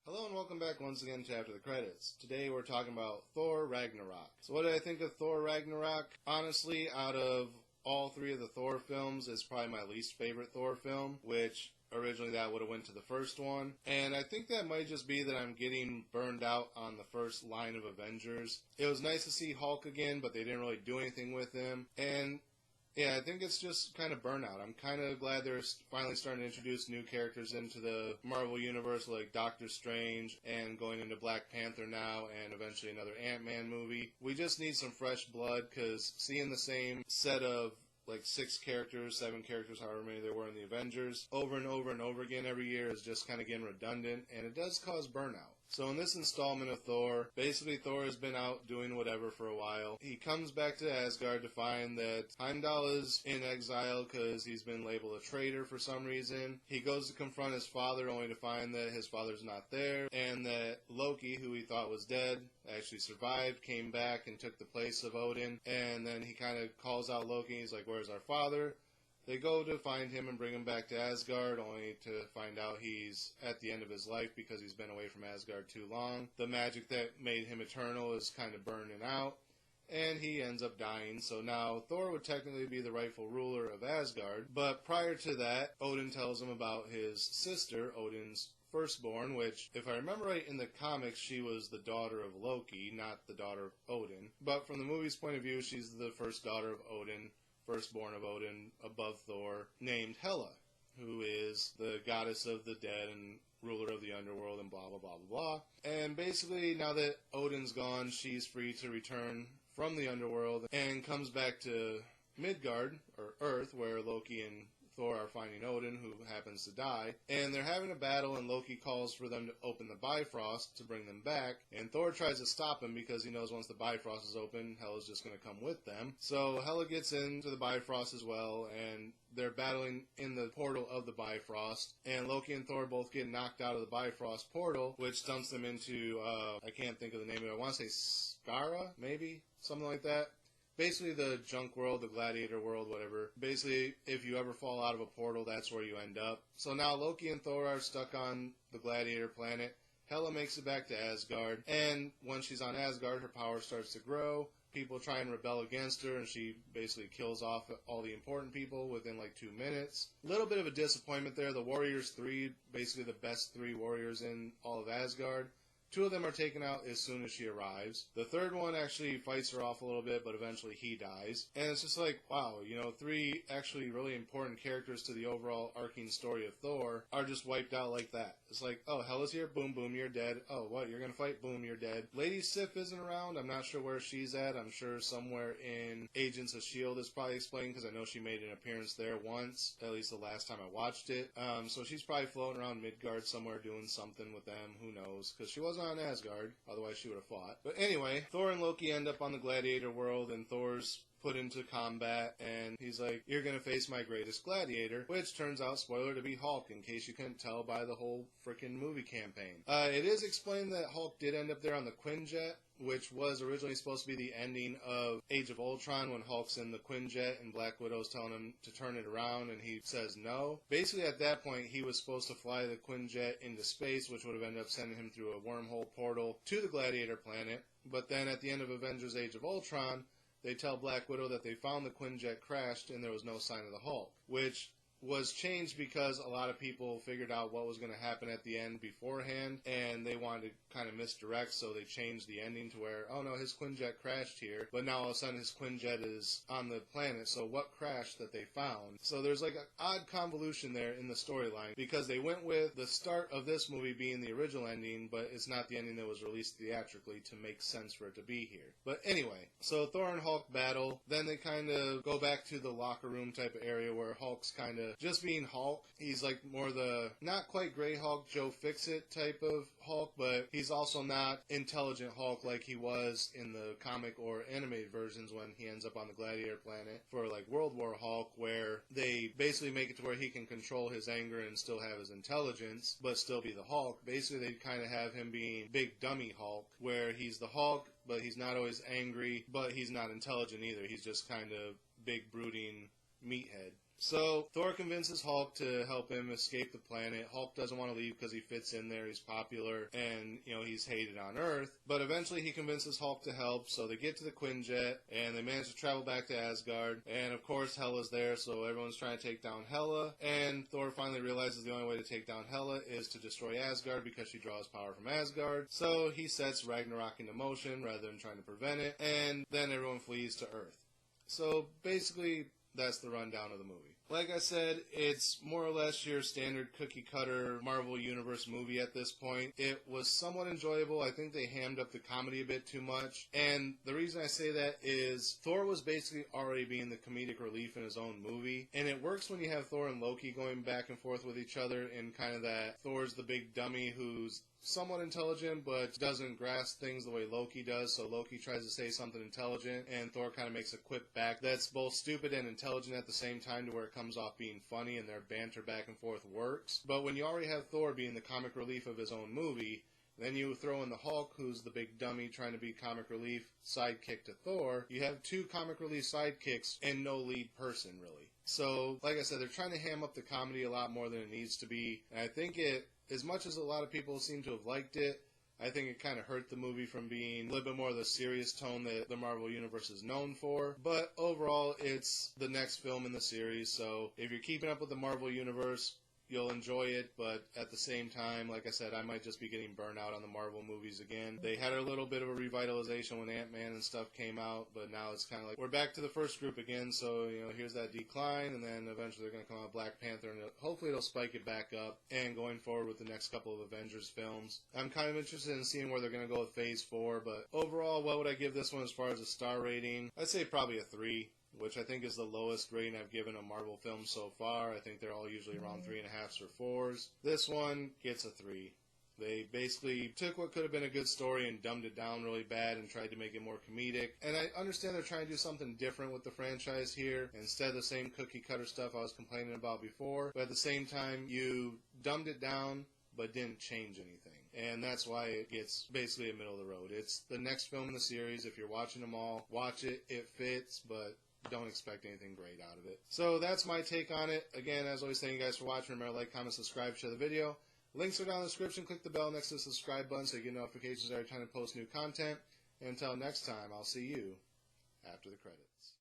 Hello and welcome back once again to After the Credits. Today we're talking about Thor Ragnarok. So what did I think of Thor Ragnarok? Honestly, out of all three of the Thor films, it's probably my least favorite Thor film, which originally that would have went to the first one. And I think that might just be that I'm getting burned out on the first line of Avengers. It was nice to see Hulk again, but they didn't really do anything with him. And yeah, I think it's just kind of burnout. I'm kind of glad they're finally starting to introduce new characters into the Marvel Universe, like Doctor Strange, and going into Black Panther now, and eventually another Ant-Man movie. We just need some fresh blood, because seeing the same set of like 6 characters, 7 characters, however many there were in the Avengers, over and over and over again every year is just kind of getting redundant, and it does cause burnout. So in this installment of Thor, basically Thor has been out doing whatever for a while. He comes back to Asgard to find that Heimdall is in exile because he's been labeled a traitor for some reason. He goes to confront his father only to find that his father's not there, and that Loki, who he thought was dead, actually survived, came back and took the place of Odin, and then he kind of calls out Loki. He's like, "Where's our father?" They go to find him and bring him back to Asgard, only to find out he's at the end of his life because he's been away from Asgard too long. The magic that made him eternal is kind of burning out, and he ends up dying. So now Thor would technically be the rightful ruler of Asgard, but prior to that, Odin tells him about his sister, Odin's firstborn, which, if I remember right, in the comics, she was the daughter of Loki, not the daughter of Odin. But from the movie's point of view, she's the first daughter of Odin, firstborn of Odin, above Thor, named Hela, who is the goddess of the dead and ruler of the underworld and blah, blah, blah, blah, blah. And basically, now that Odin's gone, she's free to return from the underworld and comes back to Midgard, or Earth, where Loki and Thor are finding Odin, who happens to die, and they're having a battle, and Loki calls for them to open the Bifrost to bring them back, and Thor tries to stop him because he knows once the Bifrost is open, Hela's just going to come with them. So Hela gets into the Bifrost as well, and they're battling in the portal of the Bifrost, and Loki and Thor both get knocked out of the Bifrost portal, which dumps them into, I can't think of the name of it, I want to say Skara, maybe? Something like that. Basically the junk world, the gladiator world, whatever. Basically, if you ever fall out of a portal, that's where you end up. So now Loki and Thor are stuck on the gladiator planet. Hela makes it back to Asgard, and when she's on Asgard, her power starts to grow. People try and rebel against her, and she basically kills off all the important people within like 2 minutes. A little bit of a disappointment there. The Warriors 3, basically the best 3 warriors in all of Asgard. 2 of them are taken out as soon as she arrives. The third one actually fights her off a little bit, but eventually he dies. And it's just like, wow, 3 actually really important characters to the overall arcing story of Thor are just wiped out like that. It's like, oh, Hela's here, boom, boom, you're dead. Oh, what, you're gonna fight? Boom, you're dead. Lady Sif isn't around. I'm not sure where she's at. I'm sure somewhere in Agents of S.H.I.E.L.D. is probably explained, because I know she made an appearance there once, at least the last time I watched it. So she's probably floating around Midgard somewhere doing something with them. Who knows? Because she wasn't on Asgard, otherwise she would have fought. But anyway, Thor and Loki end up on the gladiator world, and Thor's put into combat, and he's like, "You're gonna face my greatest gladiator," which turns out, spoiler, to be Hulk, in case you couldn't tell by the whole freaking movie campaign. It is explained that Hulk did end up there on the Quinjet, which was originally supposed to be the ending of Age of Ultron, when Hulk's in the Quinjet and Black Widow's telling him to turn it around, and he says no. Basically, at that point, he was supposed to fly the Quinjet into space, which would have ended up sending him through a wormhole portal to the Gladiator planet. But then at the end of Avengers Age of Ultron, they tell Black Widow that they found the Quinjet crashed and there was no sign of the Hulk, which was changed because a lot of people figured out what was going to happen at the end beforehand, and they wanted to kind of misdirect, so they changed the ending to where, oh no, his Quinjet crashed here, but now all of a sudden his Quinjet is on the planet, so what crashed that they found? So there's like an odd convolution there in the storyline, because they went with the start of this movie being the original ending, but it's not the ending that was released theatrically to make sense for it to be here. But anyway, so Thor and Hulk battle, then they kind of go back to the locker room type of area where Hulk's kind of just being Hulk. He's like more the not quite Grey Hulk, Joe Fix-It type of Hulk, but he's also not intelligent Hulk like he was in the comic or animated versions when he ends up on the Gladiator planet for like World War Hulk, where they basically make it to where he can control his anger and still have his intelligence, but still be the Hulk. Basically, they kind of have him being Big Dummy Hulk, where he's the Hulk, but he's not always angry, but he's not intelligent either. He's just kind of big brooding meathead. So Thor convinces Hulk to help him escape the planet. Hulk doesn't want to leave because he fits in there, he's popular, and, he's hated on Earth. But eventually he convinces Hulk to help, so they get to the Quinjet, and they manage to travel back to Asgard. And of course Hela's there, so everyone's trying to take down Hela. And Thor finally realizes the only way to take down Hela is to destroy Asgard because she draws power from Asgard. So he sets Ragnarok into motion rather than trying to prevent it, and then everyone flees to Earth. So basically, that's the rundown of the movie. Like I said, it's more or less your standard cookie-cutter Marvel Universe movie at this point. It was somewhat enjoyable. I think they hammed up the comedy a bit too much. And the reason I say that is Thor was basically already being the comedic relief in his own movie. And it works when you have Thor and Loki going back and forth with each other in kind of that Thor's the big dummy who's somewhat intelligent, but doesn't grasp things the way Loki does, so Loki tries to say something intelligent, and Thor kind of makes a quip back that's both stupid and intelligent at the same time to where it comes off being funny, and their banter back and forth works. But when you already have Thor being the comic relief of his own movie, then you throw in the Hulk, who's the big dummy trying to be comic relief sidekick to Thor, you have two comic relief sidekicks and no lead person, really. So, like I said, they're trying to ham up the comedy a lot more than it needs to be, and I think as much as a lot of people seem to have liked it, I think it kind of hurt the movie from being a little bit more of the serious tone that the Marvel Universe is known for. But overall, it's the next film in the series, so if you're keeping up with the Marvel Universe, you'll enjoy it, but at the same time, like I said, I might just be getting burnt out on the Marvel movies again. They had a little bit of a revitalization when Ant-Man and stuff came out, but now it's kind of like we're back to the first group again, so, here's that decline, and then eventually they're going to come out Black Panther, and hopefully it'll spike it back up, and going forward with the next couple of Avengers films. I'm kind of interested in seeing where they're going to go with Phase 4, but overall, what would I give this one as far as a star rating? I'd say probably a 3. Which I think is the lowest rating I've given a Marvel film so far. I think they're all usually around 3.5s or 4s. This one gets a 3. They basically took what could have been a good story and dumbed it down really bad and tried to make it more comedic. And I understand they're trying to do something different with the franchise here, instead of the same cookie-cutter stuff I was complaining about before. But at the same time, you dumbed it down but didn't change anything. And that's why it gets basically a middle of the road. It's the next film in the series. If you're watching them all, watch it. It fits, but don't expect anything great out of it. So that's my take on it. Again, as always, thank you guys for watching. Remember to like, comment, subscribe, share the video. Links are down in the description. Click the bell next to the subscribe button so you get notifications every time I post new content. And until next time, I'll see you after the credits.